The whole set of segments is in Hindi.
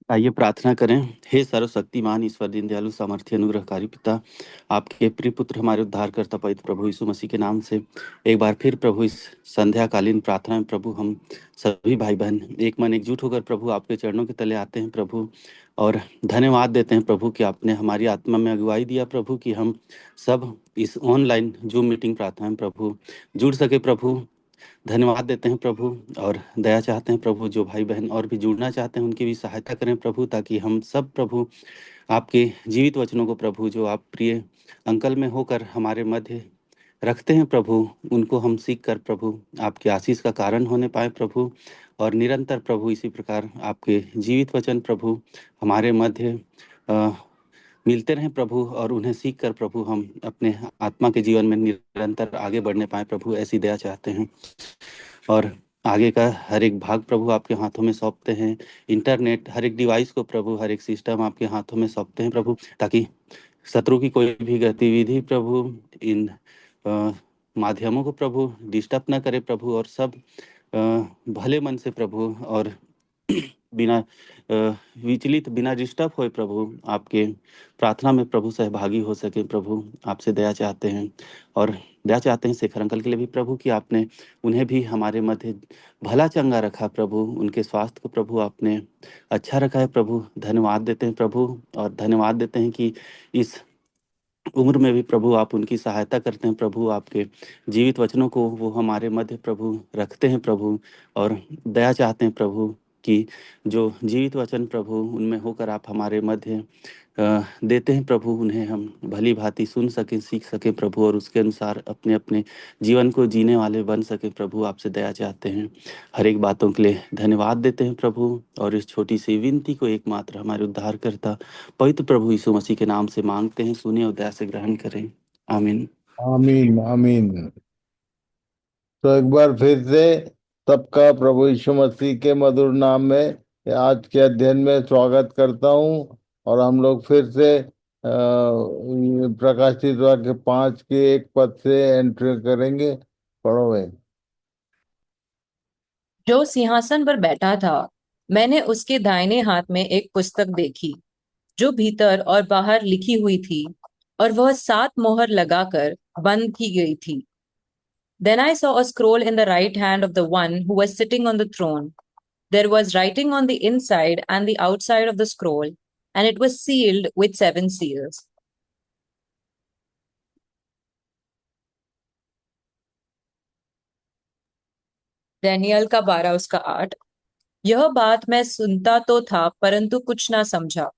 आइए प्रार्थना करें। हे सर्वशक्तिमान ईश्वर दीनदयालु सामर्थ्य अनुग्रहकारी पिता, आपके प्रिय पुत्र हमारे उद्धारकर्ता पवित्र प्रभु यीशु मसीह के नाम से एक बार फिर प्रभु इस संध्याकालीन प्रार्थना में प्रभु हम सभी भाई बहन एक मन एकजुट होकर प्रभु आपके चरणों के तले आते हैं प्रभु। और धन्यवाद देते हैं प्रभु कि आपने हमारी आत्मा में अगुवाई दिया प्रभु कि हम सब इस ऑनलाइन जूम मीटिंग प्रार्थना में प्रभु जुड़ सके प्रभु। धन्यवाद देते हैं प्रभु। और दया चाहते हैं प्रभु, जो भाई बहन और भी जुड़ना चाहते हैं उनकी भी सहायता करें प्रभु, ताकि हम सब प्रभु आपके जीवित वचनों को प्रभु, जो आप प्रिय अंकल में होकर हमारे मध्य रखते हैं प्रभु, उनको हम सीख कर प्रभु आपके आशीष का कारण होने पाए प्रभु। और निरंतर प्रभु इसी प्रकार आपके जीवित वचन प्रभु हमारे मध्य अ, मिलते रहें प्रभु, और उन्हें सीख कर प्रभु हम अपने आत्मा के जीवन में निरंतर आगे बढ़ने पाए प्रभु, ऐसी दया चाहते हैं। और आगे का हर एक भाग प्रभु आपके हाथों में सौंपते हैं। इंटरनेट, हर एक डिवाइस को प्रभु, हर एक सिस्टम आपके हाथों में सौंपते हैं प्रभु, ताकि शत्रु की कोई भी गतिविधि प्रभु इन अ, माध्यमों को प्रभु डिस्टर्ब ना करे प्रभु। और सब अ, भले मन से प्रभु, और बिना विचलित, बिना डिस्टर्ब होए प्रभु आपके प्रार्थना में प्रभु सहभागी हो सके प्रभु, आपसे दया चाहते हैं। और दया चाहते हैं शेखर अंकल के लिए भी प्रभु, कि आपने उन्हें भी हमारे मध्य भला चंगा रखा प्रभु, उनके स्वास्थ्य को प्रभु आपने अच्छा रखा है प्रभु। धन्यवाद देते हैं प्रभु। और धन्यवाद देते हैं कि इस उम्र में भी प्रभु आप उनकी सहायता करते हैं प्रभु, आपके जीवित वचनों को वो हमारे मध्य प्रभु रखते हैं प्रभु। और दया चाहते हैं प्रभु कि जो जीवित वचन प्रभु उनमें होकर आप हमारे मध्य देते हैं प्रभु, उन्हें हम भली भांति सुन सकें, सीख सकें प्रभु, और उसके अनुसार अपने अपने जीवन को जीने वाले बन सकें प्रभु, आपसे दया चाहते हैं। हर एक बातों के लिए धन्यवाद देते हैं प्रभु। और इस छोटी सी विनती को एकमात्र हमारे उद्धार करता पवित्र प्रभु यीशु मसीह के नाम से मांगते हैं, सुनिए और दया से ग्रहण करें। आमीन। आमीन आमीन। तो एक बार फिर से सबका प्रभु यीशु मसीह के मधुर नाम में आज के अध्ययन में स्वागत करता हूँ। और हम लोग फिर से प्रकाशित वाक्य 5 के 1 पद से एंट्री करेंगे। पढ़ो भाई। जो सिंहासन पर बैठा था, मैंने उसके दाहिने हाथ में एक पुस्तक देखी, जो भीतर और बाहर लिखी हुई थी, और वह 7 मोहर लगाकर बंद की गई थी। Then I saw a scroll in the right hand of the one who was sitting on the throne. There was writing on the inside and the outside of the scroll, and it was sealed with 7 seals. Daniel का 12 उसका 8। यह बात मैं सुनता तो था, परंतु कुछ ना समझा।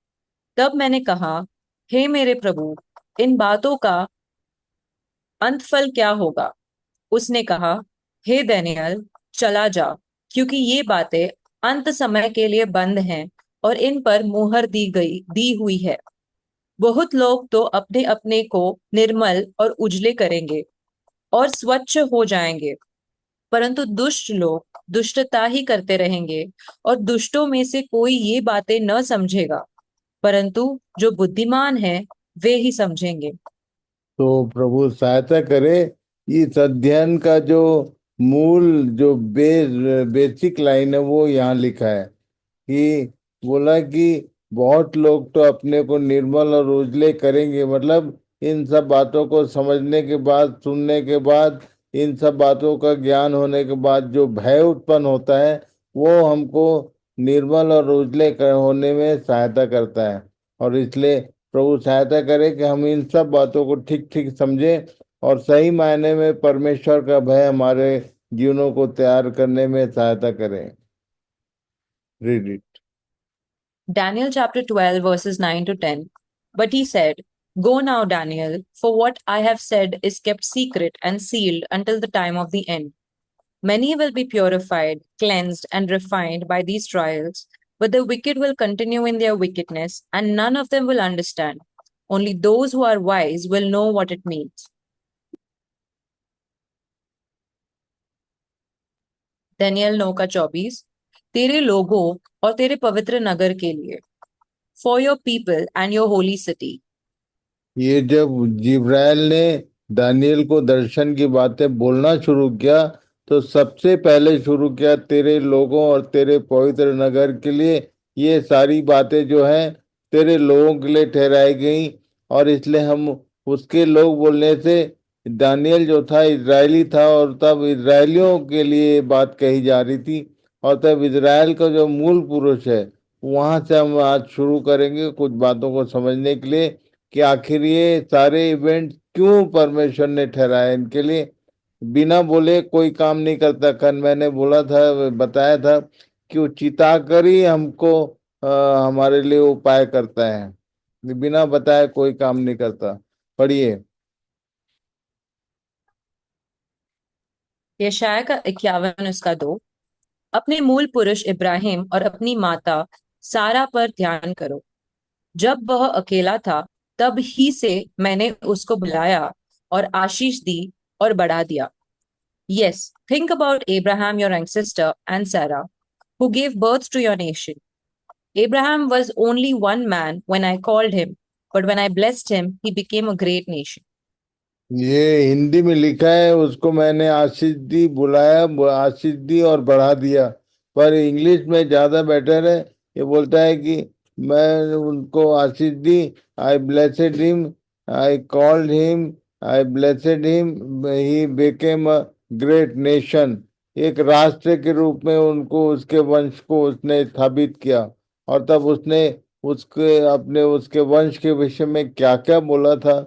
तब मैंने कहा, हे मेरे प्रभु, इन बातों का अंतफल क्या होगा? उसने कहा, हे दानिय्येल, चला जा, क्योंकि ये बातें अंत समय के लिए बंद हैं, और इन पर मुहर दी हुई है। बहुत लोग तो अपने अपने को निर्मल और उजले करेंगे और स्वच्छ हो जाएंगे, परंतु दुष्ट लोग दुष्टता ही करते रहेंगे, और दुष्टों में से कोई ये बातें न समझेगा, परंतु जो बुद्धिमान है वे ही समझेंगे। तो प्रभु सहायता करे। इस अध्ययन का जो मूल जो बेसिक लाइन है वो यहाँ लिखा है कि बोला कि बहुत लोग तो अपने को निर्मल और उजले करेंगे। मतलब इन सब बातों को समझने के बाद, सुनने के बाद, इन सब बातों का ज्ञान होने के बाद जो भय उत्पन्न होता है वो हमको निर्मल और उजले होने में सहायता करता है। और इसलिए प्रभु सहायता करे कि हम इन सब बातों को ठीक ठीक समझें और सही मायने में परमेश्वर का भय हमारे जीवनों को तैयार करने में सहायता करें। Read it. Daniel chapter 12, verses 9 to 10. But he said, Go now, Daniel, for what I have said is kept secret and sealed until the time of the end. Many will be purified, cleansed, and refined by these trials, but the wicked will continue in their wickedness, and none of them will understand. Only those who are wise will know what it means. Daniel 9 का 24। तेरे लोगों और तेरे पवित्र नगर के लिए, for your people and your holy city. ये जब जिब्राइल ने दानियल को दर्शन की बातें बोलना शुरू किया तो सबसे पहले शुरू किया तेरे लोगों और तेरे पवित्र नगर के लिए। ये सारी बातें जो हैं तेरे लोगों के लिए ठहराई गई, और इसलिए हम उसके लोग बोलने से दानियल जो था इजरायली था, और तब इजरायलियों के लिए बात कही जा रही थी। और तब इजराइल का जो मूल पुरुष है, वहां से हम आज शुरू करेंगे कुछ बातों को समझने के लिए कि आखिर ये सारे इवेंट क्यों परमेश्वर ने ठहराए इनके लिए। बिना बोले कोई काम नहीं करता। कल मैंने बोला था, बताया था कि वो चिता कर ही हमको हमारे लिए उपाय करता है, बिना बताए कोई काम नहीं करता। पढ़िए। यशाया का 51 उसका 2। अपने मूल पुरुष इब्राहिम और अपनी माता सारा पर ध्यान करो। जब वह अकेला था तब ही से मैंने उसको बुलाया और आशीष दी और बढ़ा दिया। Yes, think about Abraham, your ancestor, and Sarah, who gave birth to your nation. Abraham was only one man when I called him, but when I blessed him, he became a great nation. ये हिंदी में लिखा है, उसको मैंने आशीष दी, बुलाया, आशीष दी और बढ़ा दिया। पर इंग्लिश में ज्यादा बेटर है। ये बोलता है कि मैं उनको आशीष दी, I blessed him, I called him, I blessed him, he became a great nation. एक राष्ट्र के रूप में उनको, उसके वंश को उसने स्थापित किया। और तब उसने उसके अपने उसके वंश के विषय में क्या क्या बोला था।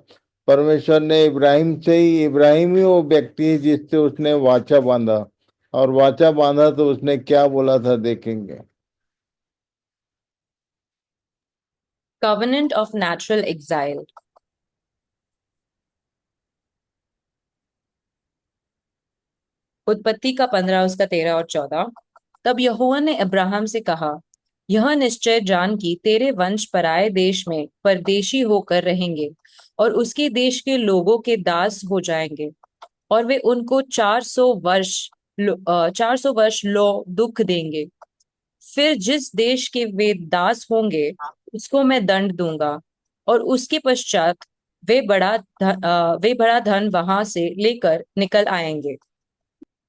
परमेश्वर ने इब्राहिम से ही, इब्राहिम ही वो व्यक्ति है जिससे उसने वाचा बांधा। और वाचा बांधा तो उसने क्या बोला था देखेंगे। Covenant of Natural Exile. उत्पत्ति का 15 उसका 13 और 14। तब यहोवा ने अब्राहम से कहा, यह निश्चय जान कि तेरे वंश पराए देश में परदेशी होकर रहेंगे और उसके देश के लोगों के दास हो जाएंगे, और वे उनको 400 वर्ष लो दुख देंगे। फिर जिस देश के वे दास होंगे उसको मैं दंड दूंगा, और उसके पश्चात वे बड़ा धन वहां से लेकर निकल आएंगे।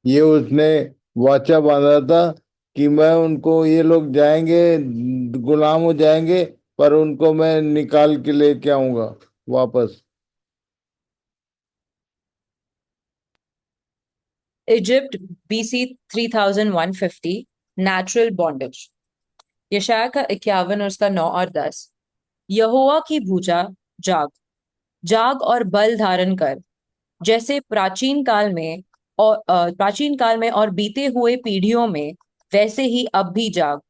ये उसने वाचा बांधा था कि मैं उनको, ये लोग जाएंगे, गुलाम हो जाएंगे, पर उनको मैं निकाल के लेके आऊंगा वापस। Egypt BC 3150, natural bondage. यशाया का 51 और उसका 9 और 10। यहोवा की भुजा जाग, जाग और बल धारण कर, जैसे प्राचीन काल में और बीते हुए पीढ़ियों में, वैसे ही अब भी जाग।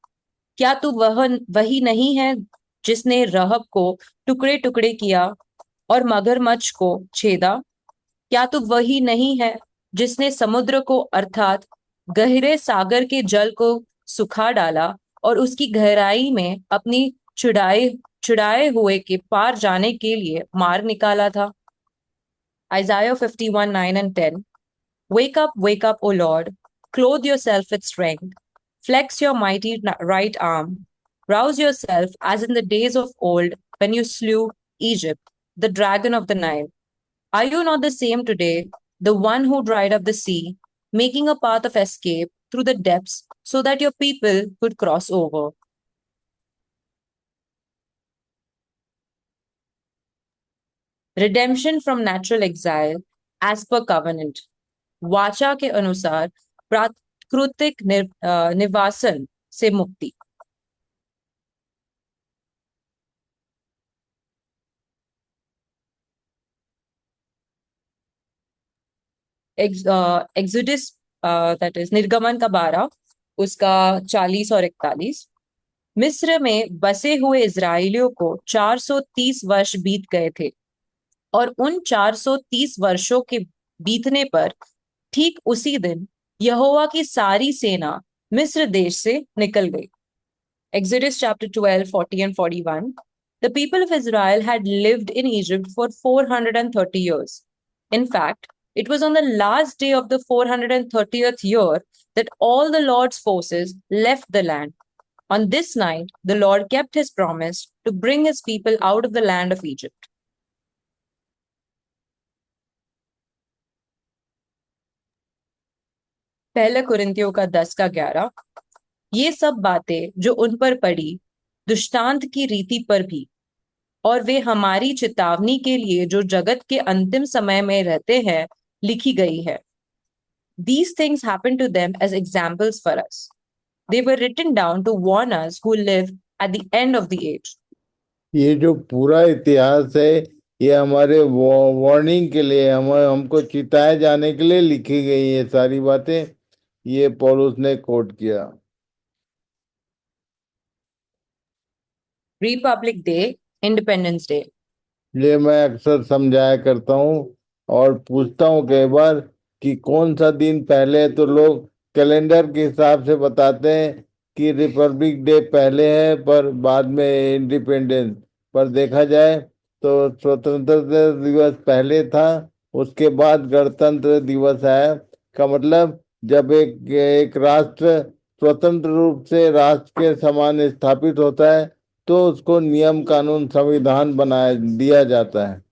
क्या तू वही नहीं है जिसने रहब को टुकड़े टुकड़े किया और मगरमच्छ को छेदा? क्या तू वही नहीं है जिसने समुद्र को अर्थात गहरे सागर के जल को सुखा डाला और उसकी गहराई में अपनी छुड़ाए छुड़ाए हुए के पार जाने के लिए मार निकाला था? Isaiah 51, 9 and 10. Wake up, O Lord. Clothe yourself with strength. Flex your mighty right arm. Rouse yourself as in the days of old when you slew Egypt, the dragon of the Nile. Are you not the same today, the one who dried up the sea, making a path of escape through the depths so that your people could cross over? Redemption from natural exile as per covenant. वाचा के अनुसार प्राकृतिक निवासन से मुक्ति। एक्सोडस, दैट इज निर्गमन का 12 उसका 40 और 41। मिस्र में बसे हुए इजरायलियों को 430 वर्ष बीत गए थे, और उन 430 वर्षों के बीतने पर ठीक उसी दिन यहोवा की सारी सेना मिस्र देश से निकल गई। Exodus chapter 12, 40 and 41. The people of Israel had lived in Egypt for 430 years. In fact, it was on the last day of the 430th year that all the Lord's forces left the land. On this night, the Lord kept his promise to bring his people out of the land of Egypt. पहला कुरिन्थियों का 10 का 11। ये सब बातें जो उन पर पड़ी दृष्टांत की रीति पर भी, और वे हमारी चेतावनी के लिए जो जगत के अंतिम समय में रहते हैं लिखी गई है. These things happened to them as examples for us. They were written down to warn us who live at the end of the age. ये जो पूरा इतिहास है ये हमारे वार्निंग के लिए, हमको चिताए जाने के लिए लिखी गई है सारी बातें, ये पौलुस ने कोट किया. Republic Day, Independence Day. ये मैं अक्सर समझाया करता हूँ और पूछता हूँ कई बार कि कौन सा दिन पहले है, तो लोग कैलेंडर के हिसाब से बताते हैं कि रिपब्लिक डे पहले है पर बाद में इंडिपेंडेंस. पर देखा जाए तो स्वतंत्रता दिवस पहले था, उसके बाद गणतंत्र दिवस आया. का मतलब जब एक राष्ट्र स्वतंत्र रूप से राष्ट्र के समान स्थापित होता है तो उसको नियम कानून संविधान बनाया दिया जाता है.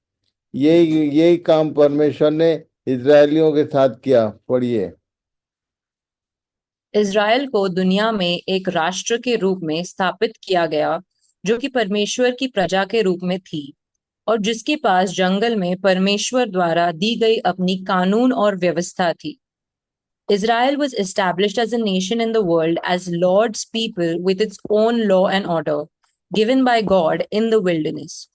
यही यही काम परमेश्वर ने इजरायलियों के साथ किया. पढ़िए. इज़राइल को दुनिया में एक राष्ट्र के रूप में स्थापित किया गया जो कि परमेश्वर की प्रजा के रूप में थी और जिसके पास जंगल में परमेश्वर द्वारा दी गई अपनी कानून और व्यवस्था थी. Israel was established as a nation in the world as Lord's people with its own law and order given by God in the wilderness.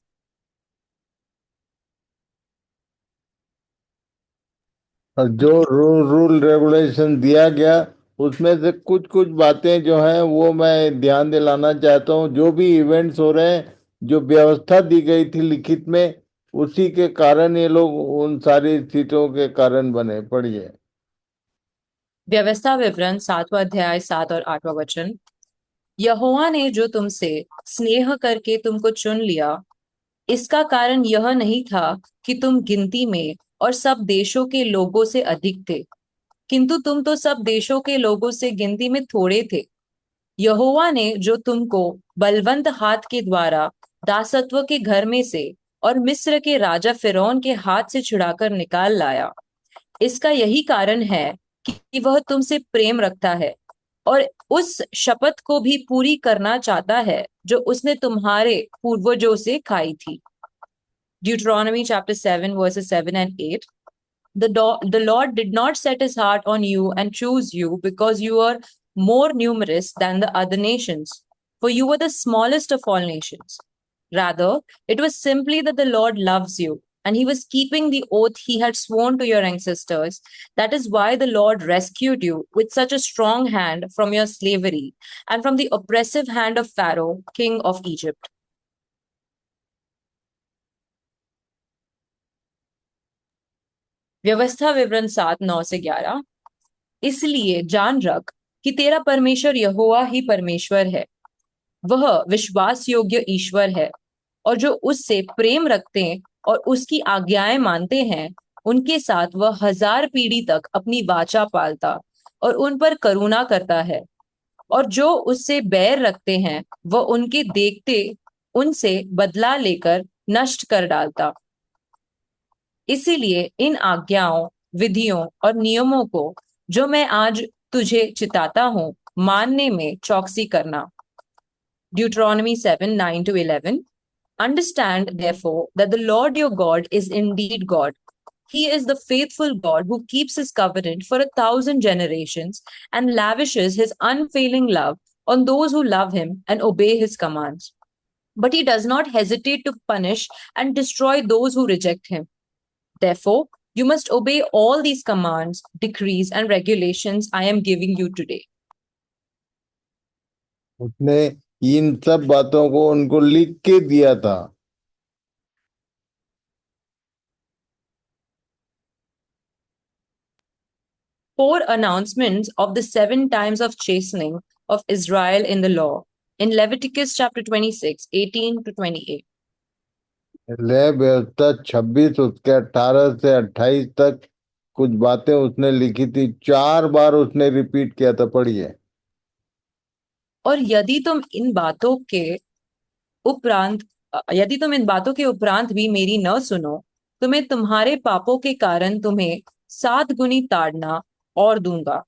और जो रूल रेगुलेशन दिया गया उसमें से कुछ कुछ बातें जो हैं वो मैं ध्यान दिलाना चाहता हूँ. जो भी इवेंट्स हो रहे हैं, जो व्यवस्था दी गई थी लिखित में, उसी के कारण ये लोग उन सारी स्थितियों के कारण बने. पढ़िए. व्यवस्था विवरण 7वां अध्याय 7 और 8वां वचन. यहोवा ने जो तुमसे स्नेह करके तुमको चुन लिया, इसका कारण यह नहीं था कि तुम गिनती में और सब देशों के लोगों से अधिक थे, किंतु तुम तो सब देशों के लोगों से गिनती में थोड़े थे. यहोवा ने जो तुमको बलवंत हाथ के द्वारा दासत्व के घर में से और मिस्र के राजा फिरौन के हाथ से छुड़ाकर निकाल लाया, इसका यही कारण है कि वह तुमसे प्रेम रखता है और उस शपथ को भी पूरी करना चाहता है जो उसने तुम्हारे पूर्वजों से खाई थी. Deuteronomy chapter 7 verses 7 and 8. The Lord did not set his heart on you and choose you because you are more numerous than the other nations, for you were the smallest of all nations. Rather, it was simply that the Lord loves you, and he was keeping the oath he had sworn to your ancestors. That is why the Lord rescued you with such a strong hand from your slavery and from the oppressive hand of Pharaoh, king of Egypt. व्यवस्था विवरण 7 9 से 11. इसलिए जान रख कि तेरा परमेश्वर यहोवा ही परमेश्वर है. वह विश्वास योग्य ईश्वर है और जो उससे प्रेम रखते हैं और उसकी आज्ञाएं मानते हैं उनके साथ वह 1000 पीढ़ी तक अपनी वाचा पालता और उन पर करुणा करता है. और जो उससे बैर रखते हैं वह उनके देखते उनसे बदला लेकर नष्ट कर डालता. इसीलिए इन आज्ञाओं, विधियों और नियमों को जो मैं आज तुझे चिताता हूं मानने में चौकसी करना. Deuteronomy 7 9 to 11. Understand therefore that the Lord your God is indeed God. He is the faithful God who keeps his covenant for 1,000 generations and lavishes his unfailing love on those who love him and obey his commands. But he does not hesitate to punish and destroy those who reject him. Therefore, you must obey all these commands, decrees, and regulations I am giving you today. उसने इन सब बातों को उनको लिख के दिया था. Four announcements of the 7 times of chastening of Israel in the law in Leviticus chapter 26, 18 to 28. लय व्यवस्था 26 उसके 18 से 28 तक कुछ बातें उसने लिखी थी. 4 बार उसने रिपीट किया था. पढ़िए. और यदि तुम इन बातों के उपरांत भी मेरी न सुनो तो मैं तुम्हारे पापों के कारण तुम्हें 7 गुनी ताड़ना और दूंगा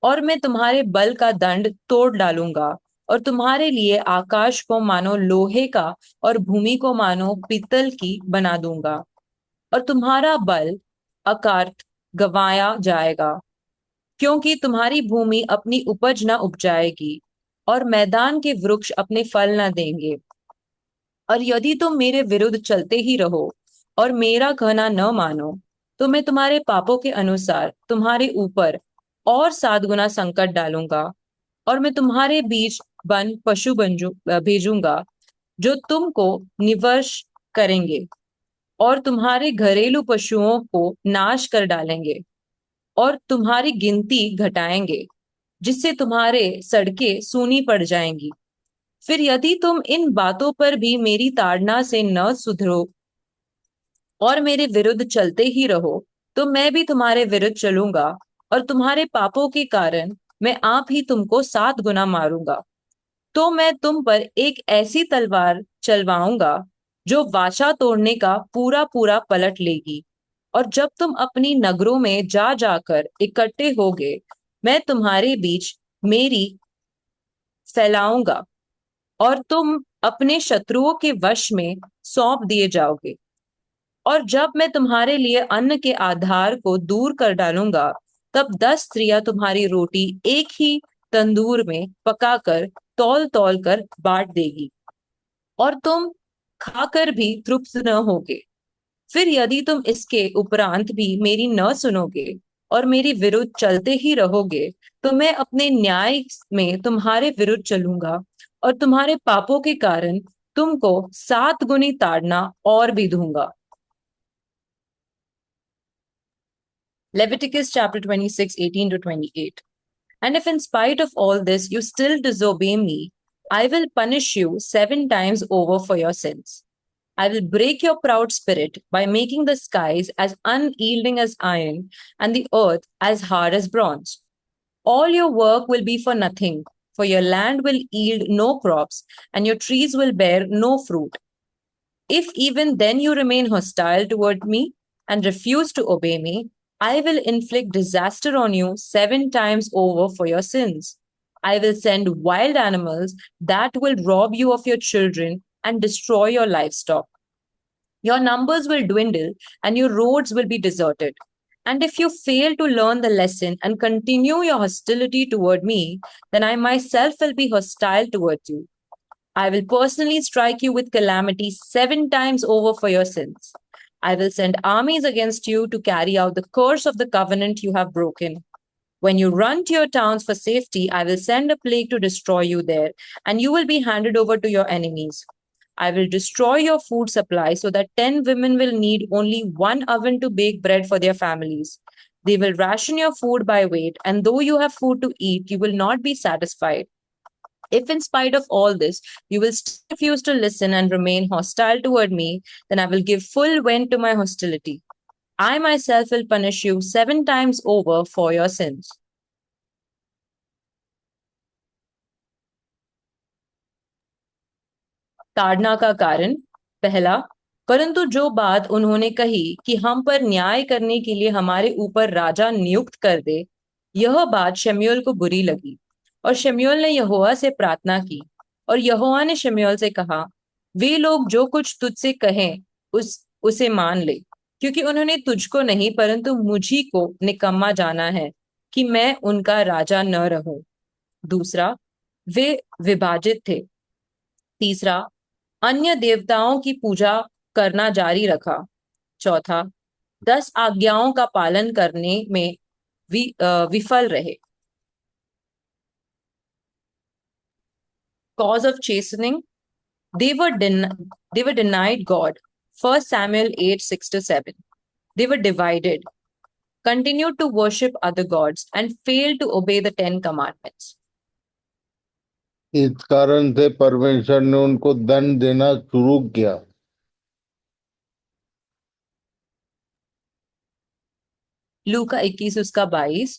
और मैं तुम्हारे बल का दंड तोड़ डालूंगा और तुम्हारे लिए आकाश को मानो लोहे का और भूमि को मानो पीतल की बना दूंगा। और तुम्हारा बल अकार्त गवाया जाएगा, क्योंकि तुम्हारी भूमि अपनी उपज न उपजाएगी और मैदान के वृक्ष अपने फल न देंगे। और यदि तुम मेरे विरुद्ध चलते ही रहो और मेरा कहना न मानो, तो मैं तुम्हारे पापों के अनुसार तुम्हारे ऊपर और 7 गुना संकट डालूंगा। और मैं तुम्हारे बीच वन पशु भेजूंगा, जो तुमको निवश करेंगे और तुम्हारे घरेलू पशुओं को नाश कर डालेंगे और तुम्हारी गिनती घटाएंगे, जिससे तुम्हारे सड़कें सूनी पड़ जाएंगी। फिर यदि तुम इन बातों पर भी मेरी ताड़ना से न सुधरो और मेरे विरुद्ध चलते ही रहो, तो मैं भी तुम्हारे विरुद्ध चलूंगा और तुम्हारे पापों के कारण मैं आप ही तुमको 7 गुना मारूंगा। तो मैं तुम पर एक ऐसी तलवार चलवाऊंगा जो वाचा तोड़ने का पूरा पूरा पलट लेगी। और जब तुम अपनी नगरों में जा जाकर इकट्ठे होगे, मैं तुम्हारे बीच मेरी फैलाऊंगा और तुम अपने शत्रुओं के वश में सौंप दिए जाओगे। और जब मैं तुम्हारे लिए अन्न के आधार को दूर कर डालूंगा, तब 10 स्त्रियां तुम्हारी रोटी एक ही तंदूर में पकाकर तौल तौल कर बांट देगी, और तुम खाकर भी तृप्त न होगे। फिर यदि तुम इसके उपरांत भी मेरी न सुनोगे और मेरे विरुद्ध चलते ही रहोगे, तो मैं अपने न्याय में तुम्हारे विरुद्ध चलूंगा और तुम्हारे पापों के कारण तुमको 7 गुनी ताड़ना और भी दूंगा। Leviticus chapter 26, 18 to 28. And if in spite of all this you still disobey me, I will punish you 7 times over for your sins. I will break your proud spirit by making the skies as unyielding as iron and the earth as hard as bronze. All your work will be for nothing, for your land will yield no crops and your trees will bear no fruit. If even then you remain hostile toward me and refuse to obey me, I will inflict disaster on you 7 times over for your sins. I will send wild animals that will rob you of your children and destroy your livestock. Your numbers will dwindle and your roads will be deserted. And if you fail to learn the lesson and continue your hostility toward me, then I myself will be hostile towards you. I will personally strike you with calamity 7 times over for your sins. I will send armies against you to carry out the curse of the covenant you have broken. When you run to your towns for safety, I will send a plague to destroy you there, and you will be handed over to your enemies. I will destroy your food supply so that 10 women will need only one oven to bake bread for their families. They will ration your food by weight, and though you have food to eat, you will not be satisfied. If, in spite of all this, you will still refuse to listen and remain hostile toward me, then I will give full vent to my hostility. I myself will punish you 7 times over for your sins. ताड़ना का कारण। पहला, परंतु जो बात उन्होंने कही कि हम पर न्याय करने के लिए हमारे ऊपर राजा नियुक्त कर दे, यह बात शमूएल को बुरी लगी और शमूएल ने यहोवा से प्रार्थना की। और यहोवा ने शमूएल से कहा, वे लोग जो कुछ तुझसे कहें उसे मान ले, क्योंकि उन्होंने तुझको नहीं परंतु मुझी को निकम्मा जाना है कि मैं उनका राजा न रहूं। दूसरा, वे विभाजित थे। तीसरा, अन्य देवताओं की पूजा करना जारी रखा। चौथा, 10 आज्ञाओं का पालन करने में विफल रहे। Cause of chastening, they were denied God. 1 Samuel 8, 6 to 7. They were divided, continued to worship other gods, and failed to obey the 10 commandments. इस कारण से परमेश्वर ने उनको दंड देना शुरू किया। लूका 21 उसका 22।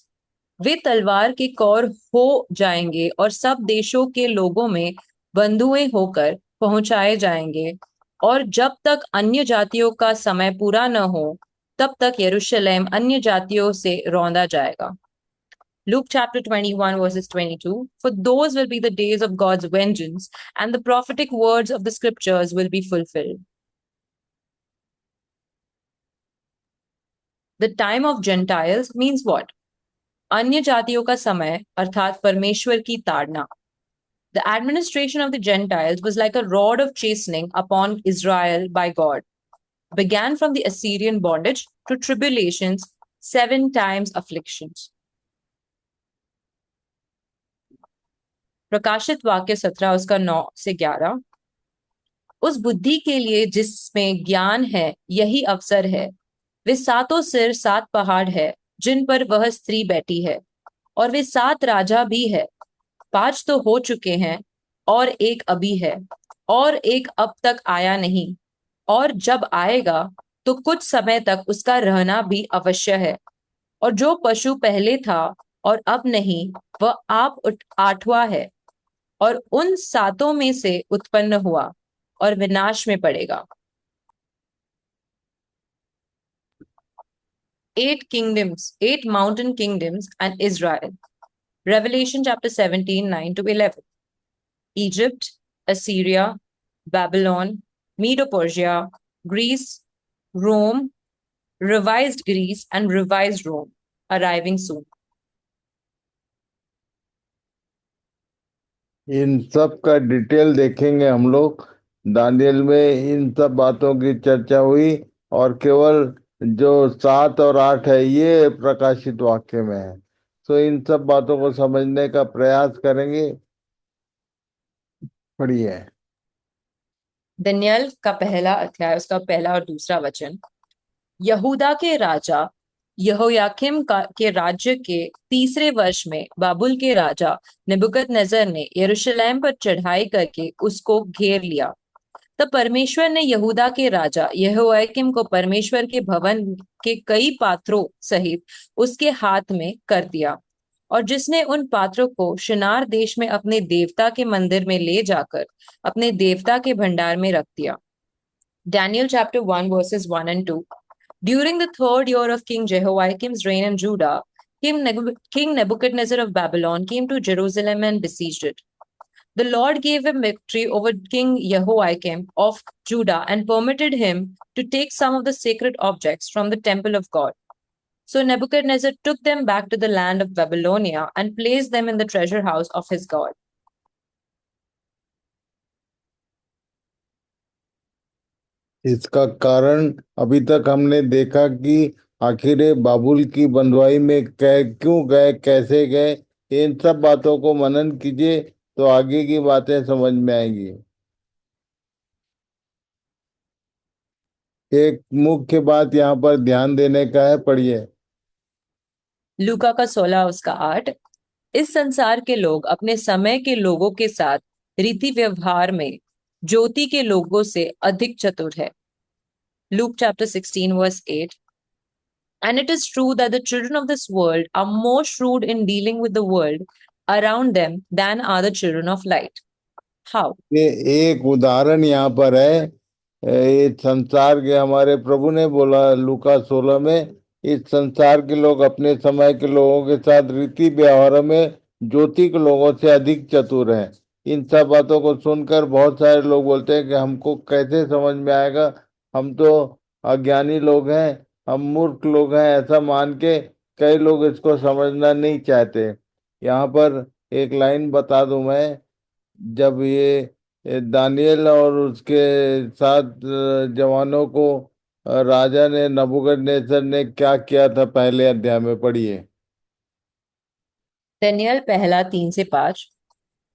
वे तलवार के कौर हो जाएंगे और सब देशों के लोगों में बंधुए होकर पहुंचाए जाएंगे, और जब तक अन्य जातियों का समय पूरा न हो, तब तक यरूशलेम अन्य जातियों से रौंदा जाएगा। Luke chapter 21, verses 22. For those will be the days of God's vengeance, and the prophetic words of the scriptures will be fulfilled. The time of Gentiles means what? अन्य जातियों का समय अर्थात परमेश्वर की ताड़ना. The administration of the Gentiles was like a rod of chastening upon Israel by God. Began from the Assyrian bondage to tribulations, 7 times afflictions. प्रकाशित वाक्य 17 उसका 9 से 11. उस बुद्धि के लिए जिसमें ज्ञान है यही अवसर है. वे 7 सिर 7 पहाड़ है जिन पर वह स्त्री बैठी है, और वे 7 राजा भी है. 5 तो हो चुके हैं और एक अभी है, और एक अब तक आया नहीं, और जब आएगा तो कुछ समय तक उसका रहना भी अवश्य है. और जो पशु पहले था और अब नहीं, वह आप 8वां है, और उन 7 में से उत्पन्न हुआ और विनाश में पड़ेगा. 8 kingdoms, 8 mountain kingdoms and Israel. Revelation chapter 17, 9 to 11. Egypt, Assyria, Babylon, Medo-Persia, Greece, Rome, revised Greece and revised Rome, arriving soon. इन सब का डिटेल देखेंगे हम लोग. दानियल में इन सब बातों की चर्चा हुई, और केवल जो 7 और 8 है ये प्रकाशित वाक्य में है. तो इन सब बातों को समझने का प्रयास करेंगे. पढ़िए. दानियल का पहला अध्याय, उसका पहला और दूसरा वचन. यहूदा के राजा यहोयाकीम के राज्य के 3रे वर्ष में बाबुल के राजा नेबुकदनेस्सर ने यरूशलेम पर चढ़ाई करके उसको घेर लिया. तब परमेश्वर ने यहूदा के राजा यहोयाकीम को परमेश्वर के भवन के कई पात्रों सहित उसके हाथ में कर दिया, और जिसने उन पात्रों को शिनार देश में अपने देवता के मंदिर में ले जाकर अपने देवता के भंडार में रख दिया. Daniel chapter 1 verses 1 and 2. During the 3rd year of King Jehoiakim's reign in Judah, King Nebuchadnezzar of Babylon came to Jerusalem and besieged it. The Lord gave him victory over King Jehoiakim of Judah and permitted him to take some of the sacred objects from the temple of God. So Nebuchadnezzar took them back to the land of Babylonia and placed them in the treasure house of his God. इसका कारण अभी तक हमने देखा कि आखिर ये बाबुल की बंधुआई में क्यों गए, कैसे गए. इन सब बातों को मनन कीजिए तो आगे की बातें समझ में आएंगी. एक मुख्य बात यहाँ पर ध्यान देने का है. पढ़िए. लूका का 16 उसका 8. इस संसार के लोग अपने समय के लोगों के साथ रीति व्यवहार में ज्योति के लोगों से अधिक चतुर है. Luke chapter 16 verse 8. And it is true that the children of this world are more shrewd in dealing with the world around them than are the children of light. How? ये एक उदाहरण यहाँ पर है. ये संसार के, हमारे प्रभु ने बोला लूका 16 में, इस संसार के लोग अपने समय के लोगों के साथ रीति व्यवहार में ज्योति के लोगों से अधिक चतुर हैं. इन सब बातों को सुनकर बहुत सारे लोग बोलते हैं कि हमको कैसे समझ में आएगा, हम तो अज्ञानी लोग हैं, हम मूर्ख लोग हैं. ऐसा मान के कई लोग इसको समझना नहीं चाहते. यहाँ पर एक लाइन बता दूं मैं. जब ये दानियल और उसके साथ जवानों को राजा ने नबूकदनेस्सर ने क्या किया था, पहले अध्याय में पढ़िए. दानियल पहला 3 से 5.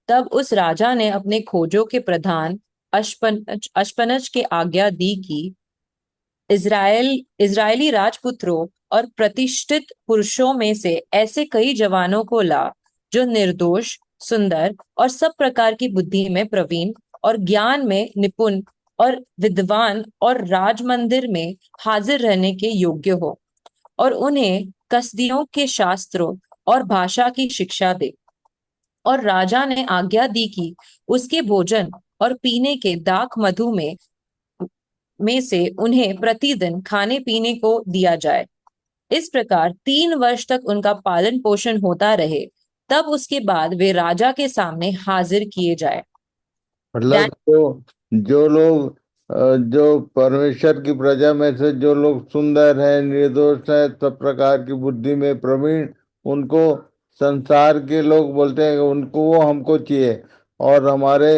तब उस राजा ने अपने खोजों के प्रधान अश्पनज के आज्ञा दी कि इजरायली राजपुत्रों और प्रतिष्ठित पुरुषों में से ऐसे कई जवानों को ला जो निर्दोष, सुंदर और सब प्रकार की बुद्धि में प्रवीण और ज्ञान में निपुण और विद्वान और राजमंदिर में हाजिर रहने के योग्य हो, और उन्हें कसदियों के शास्त्रों और भाषा की शिक्षा दे. और राजा ने आज्ञा दी कि उसके भोजन और पीने के दाख मधु में से उन्हें प्रतिदिन खाने पीने को दिया जाए. इस प्रकार 3 वर्ष तक उनका पालन पोषण होता रहे, तब उसके बाद वे राजा के सामने हाजिर किए जाए। मतलब जो लोग जो परमेश्वर की प्रजा में से जो लोग सुंदर हैं, निर्दोष हैं, सब प्रकार की बुद्धि में प्रवीण, उनको संसार के लोग बोलते हैं कि उनको वो हमको चाहिए। और हमारे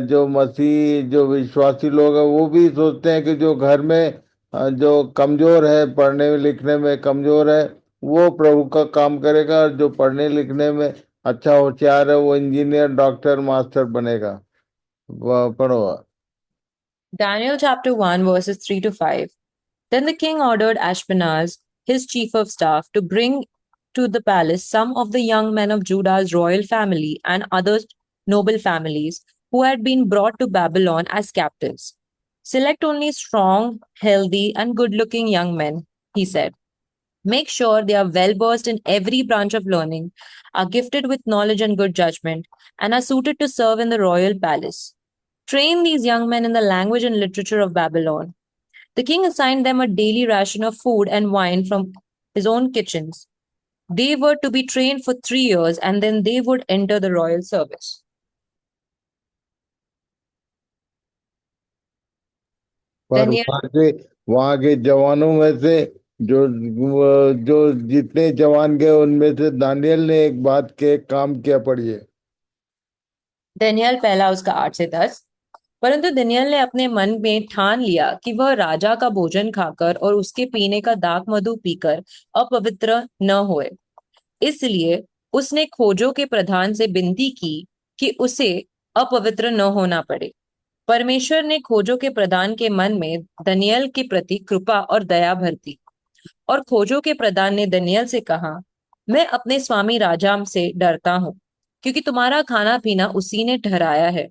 जो मसीह जो विश्वासी लोग हैं वो भी सोचते हैं कि जो घर में जो कमजोर है, पढ़ने लिखने में कमजोर है, वो प्रभु का काम करेगा, और जो पढ़ने लिखने में अच्छा होशियार है वो इंजीनियर, डॉक्टर, मास्टर बनेगा। वाह, पढ़ो। Daniel chapter 1 verses 3 to 5. Then the king ordered Ashpenaz, his chief of staff, to bring to the palace some of the young men of Judah's royal family and other noble families who had been brought to Babylon as captives. Select only strong, healthy, and good looking young men, he said. Make sure they are well versed in every branch of learning, are gifted with knowledge and good judgment, and are suited to serve in the royal palace. Train these young men in the language and literature of Babylon. The king assigned them a daily ration of food and wine from his own kitchens. They were to be trained for 3 years and then they would enter the royal service. पर Daniel, वहाँ के जवानों में से जो जो जितने जवान गए उनमें से दानियल ने एक बात के काम किया, पढ़िए। Daniel पहला उसका 8 से 10। परंतु दानियल ने अपने मन में ठान लिया कि वह राजा का भोजन खाकर और उसके पीने का दाख मधु पीकर अपवित्र न होए। इसलिए उसने खोजों के प्रधान से विनती की कि उसे अपवित्र न होना पड़े। परमेश्वर ने खोजों के प्रधान के मन में दानियल के प्रति कृपा और दया भर दी, और खोजों के प्रधान ने दानियल से कहा, मैं अपने स्वामी राजा से डरता हूँ, क्योंकि तुम्हारा खाना पीना उसी ने ठहराया है।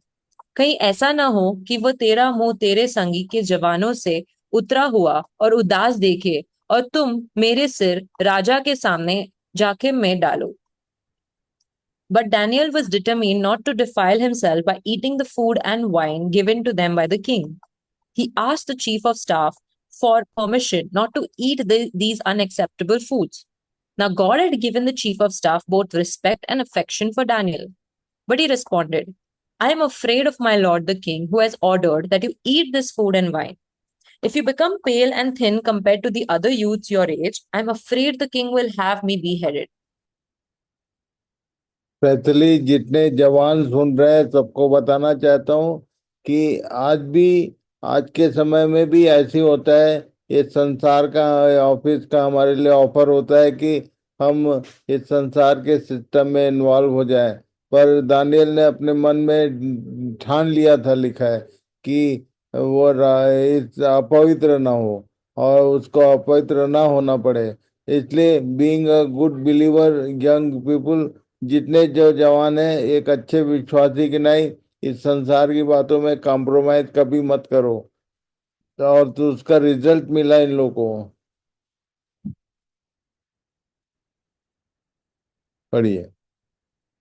कहीं ऐसा ना हो कि वह तेरा मुंह तेरे संगी के जवानों से उतरा हुआ और उदास देखे और तुम मेरे सिर राजा के सामने जाके में डालो। But Daniel was determined not to defile himself by eating the food and wine given to them by the king. He asked the chief of staff for permission not to eat these unacceptable foods. Now, God had given the chief of staff both respect and affection for Daniel. But he responded, I am afraid of my lord the king, who has ordered that you eat this food and wine. If you become pale and thin compared to the other youths your age, I am afraid the king will have me beheaded. Specially जितने जवान सुन रहे हैं सबको बताना चाहता हूँ कि आज भी, आज के समय में भी ऐसे होता है। ये संसार का, ऑफिस का हमारे लिए ऑफर होता है कि हम इस संसार के सिस्टम में इन्वॉल्व हो जाएं। पर दानियल ने अपने मन में ठान लिया था, लिखा है कि वो इस अपवित्र ना हो और उसको अपवित्र ना होना पड़े। इसलिए being a good believer, young people, जितने जो जवान हैं, एक अच्छे विश्वासी की नहीं, इस संसार की बातों में कॉम्प्रोमाइज कभी मत करो। और तो उसका रिजल्ट मिला इन लोगों को, पढ़िए।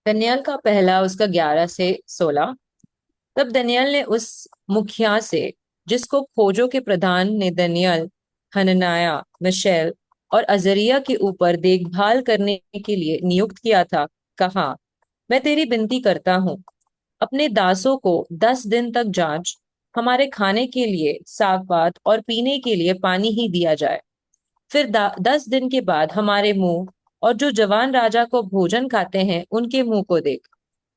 दानियल का पहला उसका 11 से 16। तब दानियल ने उस मुखिया से, जिसको खोजों के प्रधान ने दानियल, हननाया, मिशेल और अजरिया के ऊपर देखभाल करने के लिए नियुक्त किया था, कहा, मैं तेरी विनती करता हूँ, अपने दासों को 10 दिन तक जांच, हमारे खाने के लिए साग पात और पीने के लिए पानी ही दिया जाए। फिर 10 दिन के बाद हमारे मुंह और जो जवान राजा को भोजन खाते हैं उनके मुंह को देख,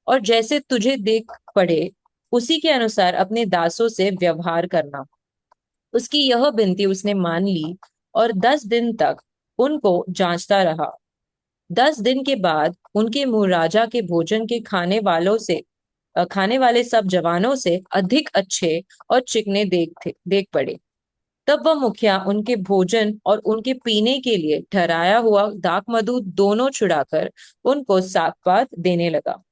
और जैसे तुझे देख पड़े उसी के अनुसार अपने दासों से व्यवहार करना। उसकी यह विनती उसने मान ली और 10 दिन तक उनको जांचता रहा। 10 दिन के बाद उनके मुंह राजा के भोजन के खाने वाले सब जवानों से अधिक अच्छे और चिकने देख पड़े। तब वह मुखिया उनके भोजन और उनके पीने के लिए ठहराया हुआ दाख मधु दोनों छुड़ाकर उनको सागपात देने लगा।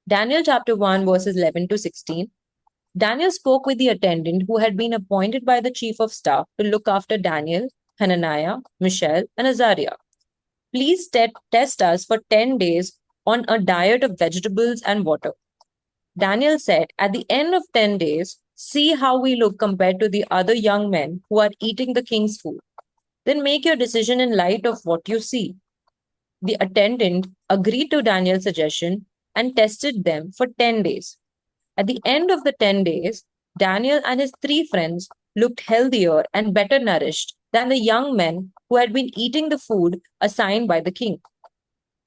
Daniel chapter 1 verses 11 to 16. Daniel spoke with the attendant who had been appointed by the chief of staff to look after Daniel, Hananiah, Mishael, and Azariah. Please test us for 10 days on a diet of vegetables and water. Daniel said, at the end of 10 days, See how we look compared to the other young men who are eating the king's food. Then make your decision in light of what you see. The attendant agreed to Daniel's suggestion and tested them for 10 days. At the end of the 10 days, Daniel and his three friends looked healthier and better nourished than the young men who had been eating the food assigned by the king.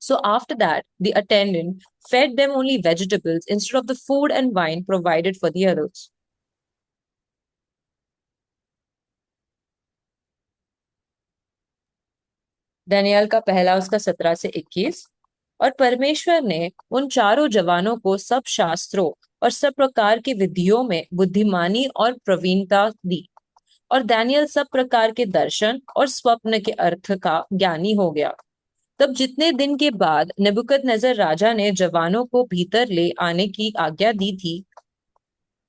So after that, the attendant fed them only vegetables instead of the food and wine provided for the others. Daniel का पहला उसका 17 से 21। और परमेश्वर ने उन चारों जवानों को सब शास्त्रों और सब प्रकार की विधियों में बुद्धिमानी और प्रवीणता दी, और दानियल सब प्रकार के दर्शन और स्वप्न के अर्थ का ज्ञानी हो गया। तब जितने दिन के बाद नेबुकदनेस्सर राजा ने जवानों को भीतर ले आने की आज्ञा दी थी,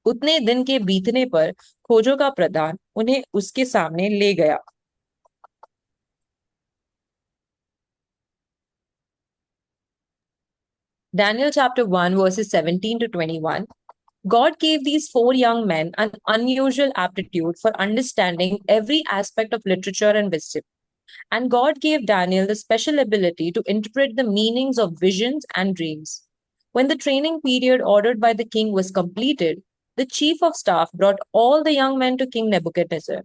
उतने दिन के बीतने पर खोजों का प्रधान उन्हें उसके सामने ले गया। Daniel chapter 1 verses 17 to 21. God gave these four young men an unusual aptitude for understanding every aspect of literature and wisdom. And God gave Daniel the special ability to interpret the meanings of visions and dreams. When the training period ordered by the king was completed, the chief of staff brought all the young men to King Nebuchadnezzar.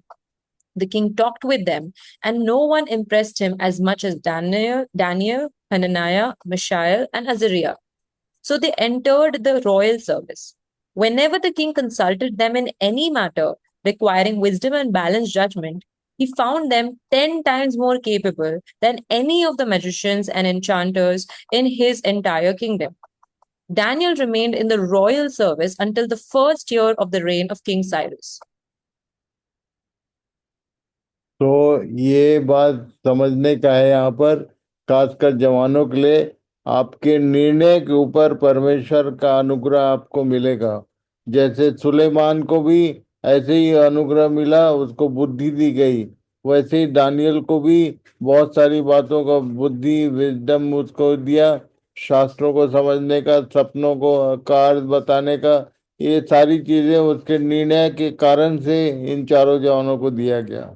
The king talked with them, and no one impressed him as much as Daniel, Hananiah, Mishael, and Azariah. So they entered the royal service. Whenever the king consulted them in any matter requiring wisdom and balanced judgment, he found them 10 times more capable than any of the magicians and enchanters in his entire kingdom. Daniel remained in the royal service until the first year of the reign of King Cyrus. तो ये बात समझने का है यहाँ पर, खासकर जवानों के लिए, आपके निर्णय के ऊपर परमेश्वर का अनुग्रह आपको मिलेगा। जैसे सुलेमान को भी ऐसे ही अनुग्रह मिला, उसको बुद्धि दी गई, वैसे ही दानियल को भी बहुत सारी बातों का बुद्धि, विजडम उसको दिया, शास्त्रों को समझने का, सपनों को का अर्थ बताने का, ये सारी चीजें उसके निर्णय के कारण से इन चारों जवानों को दिया गया।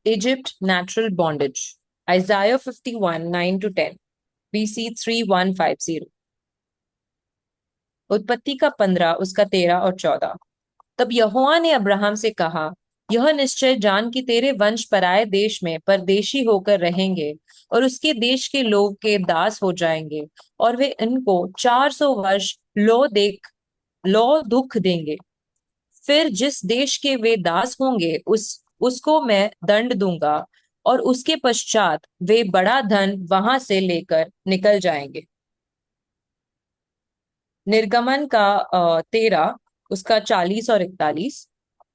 Egypt, natural bondage. Isaiah 51, 9 to 10. BC 3150. उत्पत्ति का 15 उसका 13 और 14। तब यहोवा ने अब्राहम से कहा, यह निश्चय जान कि तेरे वंश पराए देश में परदेशी होकर रहेंगे और उसके देश के लोग के दास हो जाएंगे, और वे इनको 400 वर्ष लो दुख देंगे। फिर जिस देश के वे दास होंगे उसको मैं दंड दूंगा, और उसके पश्चात वे बड़ा धन वहां से लेकर निकल जाएंगे। निर्गमन का 13 उसका 40 और 41।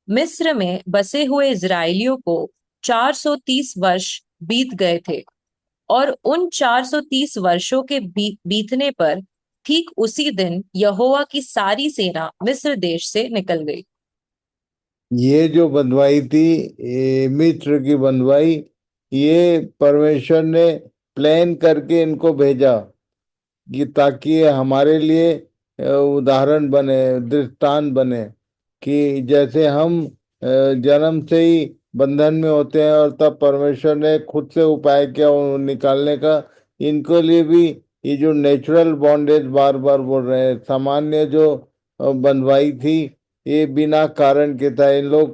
मिस्र में बसे हुए इजरायलियों को 430 वर्ष बीत गए थे, और उन 430 वर्षों के बीतने पर ठीक उसी दिन यहोवा की सारी सेना मिस्र देश से निकल गई। ये जो बंधुआई थी, ये मिस्र की बंधुआई, ये परमेश्वर ने प्लान करके इनको भेजा कि ताकि ये हमारे लिए उदाहरण बने, दृष्टांत बने, कि जैसे हम जन्म से ही बंधन में होते हैं और तब परमेश्वर ने खुद से उपाय किया निकालने का, इनके लिए भी ये जो नेचुरल बॉन्डेज बार बार बोल रहे हैं, सामान्य जो बंधुआई थी, ये बिना कारण के था। इन लोग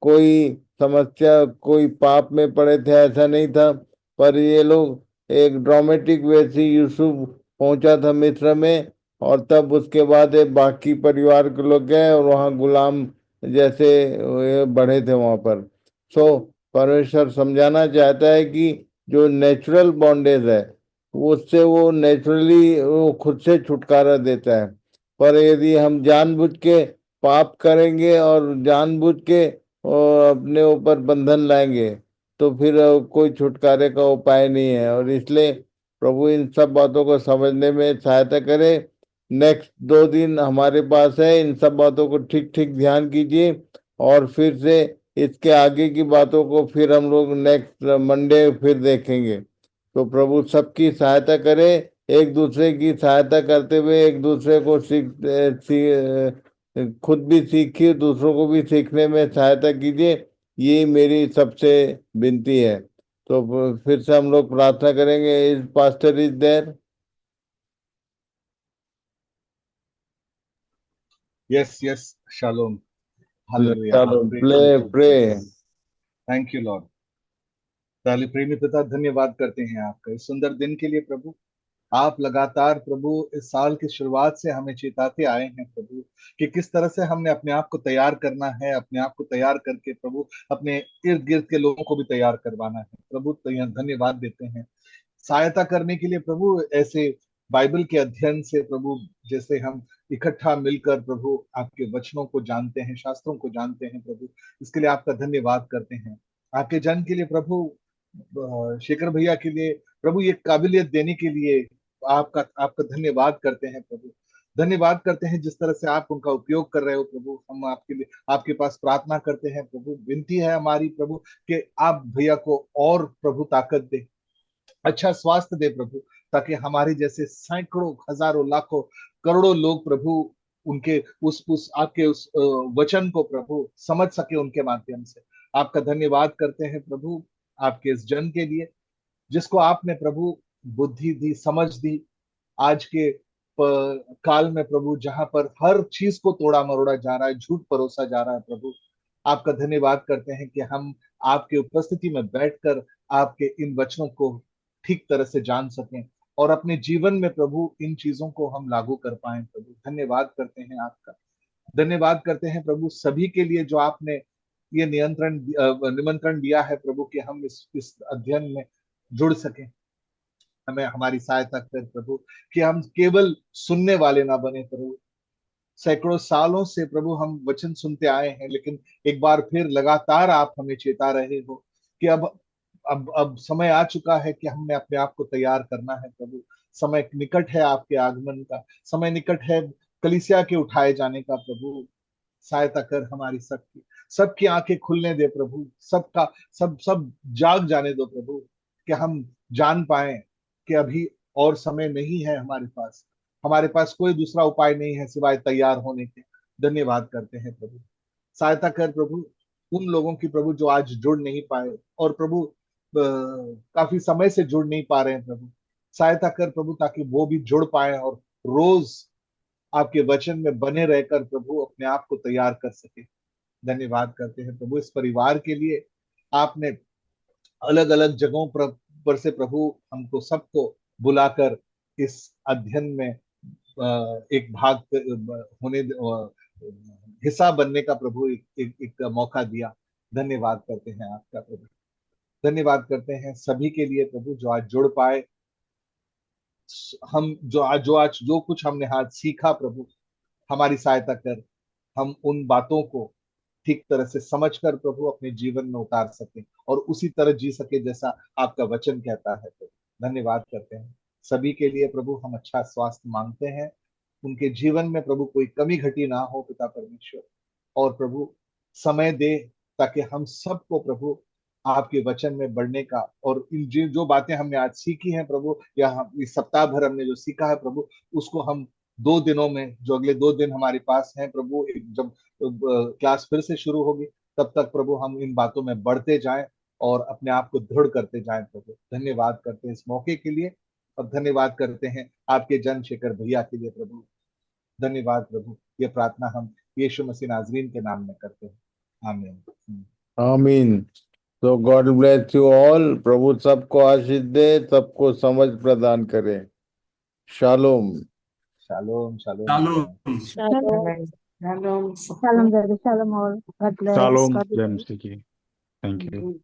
कोई समस्या, कोई पाप में पड़े थे ऐसा नहीं था, पर ये लोग एक ड्रामेटिक वे से यूसुफ पहुंचा था मिस्र में, और तब उसके बाद बाकी परिवार के लोग गए और वहाँ गुलाम जैसे बढ़े थे वहां पर। सो परमेश्वर समझाना चाहता है कि जो नेचुरल बॉन्डेज है उससे वो नेचुरली वो खुद से छुटकारा देता है, पर यदि हम जानबूझ के पाप करेंगे और जानबूझ के अपने ऊपर बंधन लाएंगे तो फिर कोई छुटकारे का उपाय नहीं है। और इसलिए प्रभु इन सब बातों को समझने में सहायता करे। नेक्स्ट 2 दिन हमारे पास है, इन सब बातों को ठीक ठीक ध्यान कीजिए, और फिर से इसके आगे की बातों को फिर हम लोग नेक्स्ट मंडे फिर देखेंगे। तो प्रभु सबकी सहायता करे, एक दूसरे की सहायता करते हुए एक दूसरे को खुद भी सीखिए, दूसरों को भी सीखने में सहायता कीजिए। ये मेरी सबसे विनती है। तो फिर से हम लोग प्रार्थना करेंगे। Is pastor is there? Yes, yes, Shalom. Hallelujah. चलो Praise play be to pray. Jesus. Thank you, Lord. ताली प्रेमी पिता, धन्यवाद करते हैं आपका इस सुंदर दिन के लिए प्रभु। आप लगातार प्रभु इस साल की शुरुआत से हमें चेताते आए हैं प्रभु कि किस तरह से हमने अपने आप को तैयार करना है, अपने आप को तैयार करके प्रभु अपने इर्द गिर्द के लोगों को भी तैयार करवाना है प्रभु। तो यहाँ धन्यवाद देते हैं सहायता करने के लिए प्रभु, ऐसे बाइबल के अध्ययन से प्रभु, जैसे हम इकट्ठा मिलकर प्रभु आपके वचनों को जानते हैं, शास्त्रों को जानते हैं प्रभु, इसके लिए आपका धन्यवाद करते हैं। आपके जन के लिए प्रभु, शेखर भैया के लिए प्रभु, ये काबिलियत देने के लिए आपका आपका धन्यवाद करते हैं प्रभु। धन्यवाद करते हैं जिस तरह से आप उनका उपयोग कर रहे हो प्रभु। हम आपके लिए आपके पास प्रार्थना करते हैं प्रभु। विनती है हमारी प्रभु कि आप भैया को और प्रभु ताकत दे, अच्छा स्वास्थ्य दे प्रभु, ताकि हमारे जैसे सैकड़ों हजारों लाखों करोड़ों लोग प्रभु उनके उस आपके उस वचन को प्रभु समझ सके उनके माध्यम से। आपका धन्यवाद करते हैं प्रभु आपके इस जन के लिए, जिसको आपने प्रभु बुद्धि दी, समझ दी। आज के काल में प्रभु, जहां पर हर चीज को तोड़ा मरोड़ा जा रहा है, झूठ परोसा जा रहा है प्रभु, आपका धन्यवाद करते हैं कि हम आपके उपस्थिति में बैठकर आपके इन वचनों को ठीक तरह से जान सकें और अपने जीवन में प्रभु इन चीजों को हम लागू कर पाए प्रभु। धन्यवाद करते हैं आपका। धन्यवाद करते हैं प्रभु सभी के लिए जो आपने ये निमंत्रण दिया है प्रभु कि हम इस अध्ययन में जुड़ सकें। हमें हमारी सहायता कर प्रभु कि हम केवल सुनने वाले ना बने प्रभु। सैकड़ों सालों से प्रभु हम वचन सुनते आए हैं, लेकिन एक बार फिर लगातार आप हमें चेता रहे हो कि अब समय आ चुका है कि हमने अपने आप को तैयार करना है प्रभु। समय निकट है आपके आगमन का, समय निकट है कलीसिया के उठाए जाने का प्रभु। सहायता कर हमारी सबकी, सबकी आंखें खुलने दे प्रभु, सबका सब सब जाग जाने दो प्रभु, कि हम जान पाए कि अभी और समय नहीं है हमारे पास कोई दूसरा उपाय नहीं है सिवाय तैयार होने के। धन्यवाद करते हैं प्रभु। सहायता कर प्रभु उन लोगों की प्रभु जो आज जुड़ नहीं पाए और प्रभु काफी समय से जुड़ नहीं पा रहे हैं प्रभु। सहायता कर प्रभु ताकि वो भी जुड़ पाए और रोज आपके वचन में बने रहकर प्रभु अपने आप को तैयार कर सके। धन्यवाद करते हैं प्रभु इस परिवार के लिए। आपने अलग अलग जगहों पर से प्रभु हमको सबको बुलाकर इस अध्ययन में एक भाग होने हिस्सा बनने का प्रभु एक मौका दिया। धन्यवाद करते हैं आपका प्रभु। धन्यवाद करते हैं सभी के लिए प्रभु जो आज जुड़ पाए। हम जो कुछ हमने आज सीखा प्रभु, हमारी सहायता कर हम उन बातों को ठीक तरह से समझकर प्रभु अपने जीवन में उतार सके और उसी तरह जी सके जैसा आपका वचन कहता है प्रभु। धन्यवाद करते हैं सभी के लिए प्रभु। हम अच्छा स्वास्थ्य मांगते हैं, उनके जीवन में प्रभु कोई कमी घटी ना हो पिता परमेश्वर। और प्रभु समय दे ताकि हम सबको प्रभु आपके वचन में बढ़ने का और इन जो बातें हमने आज सीखी हैं प्रभु, या इस सप्ताह भर हमने जो सीखा है प्रभु, उसको हम 2 दिनों में, जो अगले 2 दिन हमारे पास हैं प्रभु, जब क्लास फिर से शुरू होगी तब तक प्रभु हम इन बातों में बढ़ते जाएं और अपने आप को दृढ़ करते जाएं प्रभु। धन्यवाद करते हैं इस मौके के लिए और धन्यवाद करते हैं आपके जन शेखर भैया के लिए प्रभु। धन्यवाद प्रभु। ये प्रार्थना हम यीशु मसीह नाजरीन के नाम में करते हैं, आमीन। आमीन। तो गॉड ब्लेस यू ऑल। प्रभु सबको आशीष दे, सबको समझ प्रदान करे। Shalom. Shalom shalom Shalom. Shalom. Shalom. Shalom, brother. Shalom all. God bless. Shalom. God bless. James, thank you.